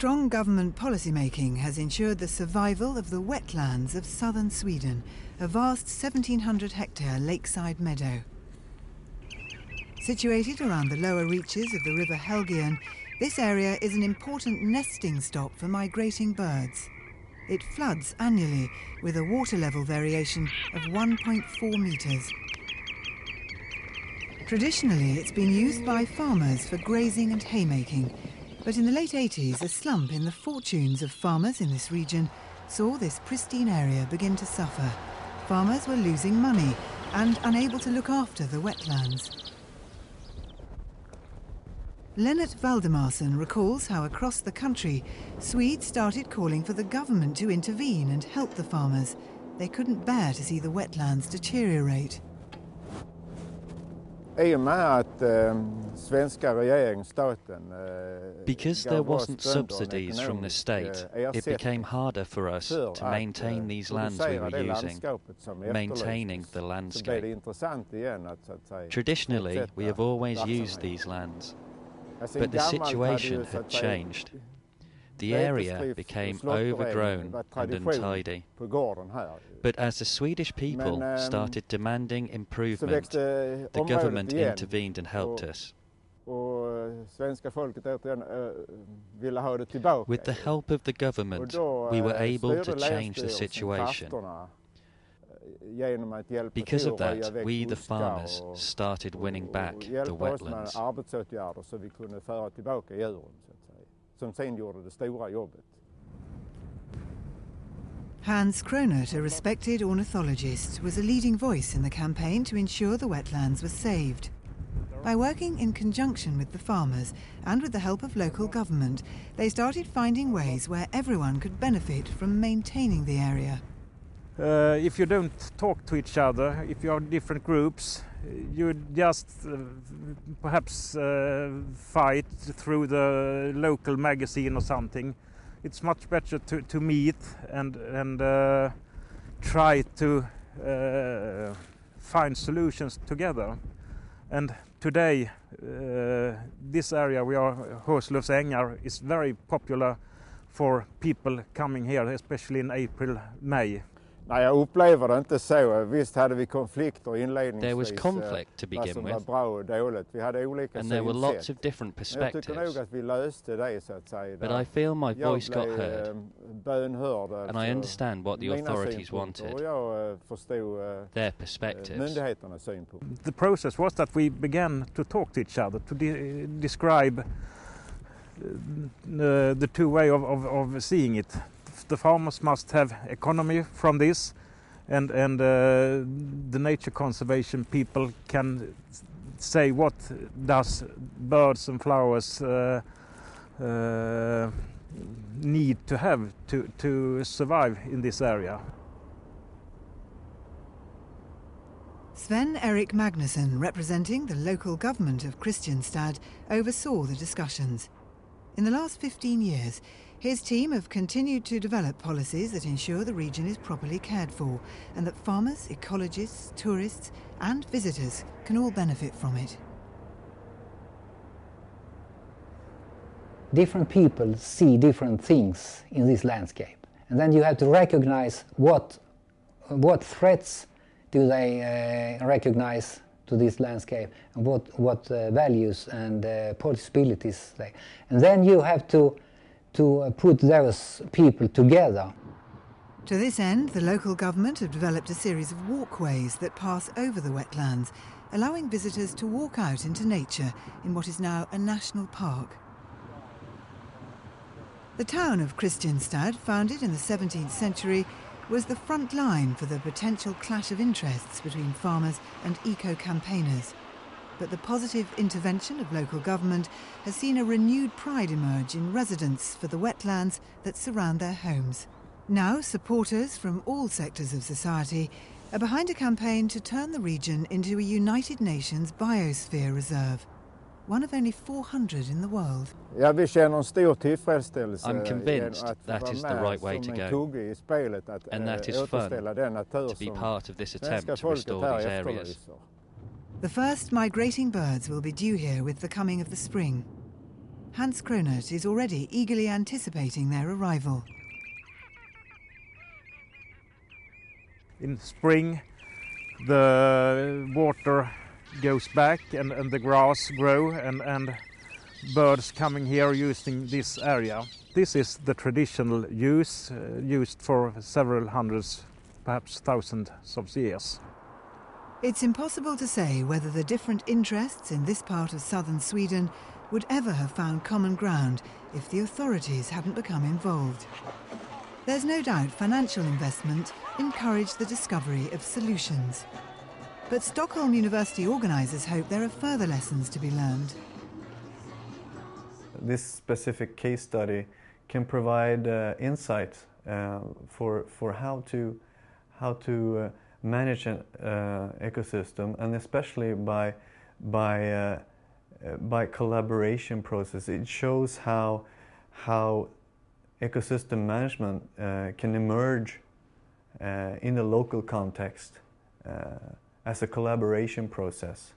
Strong government policymaking has ensured the survival of the wetlands of southern Sweden, a vast 1,700-hectare lakeside meadow. Situated around the lower reaches of the river Helgeön, this area is an important nesting stop for migrating birds. It floods annually with a water level variation of 1.4 metres. Traditionally, it's been used by farmers for grazing and haymaking, but in the late 80s, a slump in the fortunes of farmers in this region saw this pristine area begin to suffer. Farmers were losing money and unable to look after the wetlands. Lennart Valdemarsson recalls how across the country, Swedes started calling for the government to intervene and help the farmers. They couldn't bear to see the wetlands deteriorate. Because there wasn't subsidies from the state, it became harder for us to maintain these lands we were using, maintaining the landscape. Traditionally, we have always used these lands, but the situation had changed. The area became overgrown and untidy. But as the Swedish people started demanding improvement, the government intervened and helped us. With the help of the government, we were able to change the situation. Because of that, we, the farmers, started winning back the wetlands. Hans Kronert, a respected ornithologist, was a leading voice in the campaign to ensure the wetlands were saved. By working in conjunction with the farmers and with the help of local government, they started finding ways where everyone could benefit from maintaining the area. If you don't talk to each other, if you are different groups, you just perhaps fight through the local magazine or something. It's much better to meet and try to find solutions together. And today, this area we are, Håslövs ängar, is very popular for people coming here, especially in April, May. There was conflict to begin with, and there were lots of different perspectives. But I feel my voice got heard, and I understand what the authorities wanted, their perspectives. The process was that we began to talk to each other, to describe the two ways of seeing it. The farmers must have economy from this, and the nature conservation people can say what does birds and flowers need to have to survive in this area. Sven Erik Magnusson, representing the local government of Kristianstad, oversaw the discussions. In the last 15 years, his team have continued to develop policies that ensure the region is properly cared for and that farmers, ecologists, tourists and visitors can all benefit from it. Different people see different things in this landscape, and then you have to recognize what threats do they recognize to this landscape, and what values and possibilities they, and then you have to put those people together. To this end, the local government have developed a series of walkways that pass over the wetlands, allowing visitors to walk out into nature in what is now a national park. The town of Kristianstad, founded in the 17th century, was the front line for the potential clash of interests between farmers and eco-campaigners. But the positive intervention of local government has seen a renewed pride emerge in residents for the wetlands that surround their homes. Now, supporters from all sectors of society are behind a campaign to turn the region into a United Nations biosphere reserve, one of only 400 in the world. I'm convinced that is the right way to go, and that is fun, to be part of this attempt to restore these areas. The first migrating birds will be due here with the coming of the spring. Hans Kronert is already eagerly anticipating their arrival. In spring, the water goes back and the grass grow and birds coming here using this area. This is the traditional use, used for several hundreds, perhaps thousands of years. It's impossible to say whether the different interests in this part of southern Sweden would ever have found common ground if the authorities hadn't become involved. There's no doubt financial investment encouraged the discovery of solutions. But Stockholm University organisers hope there are further lessons to be learned. This specific case study can provide insight for how to manage an ecosystem, and especially by collaboration process. It shows how ecosystem management can emerge in the local context as a collaboration process.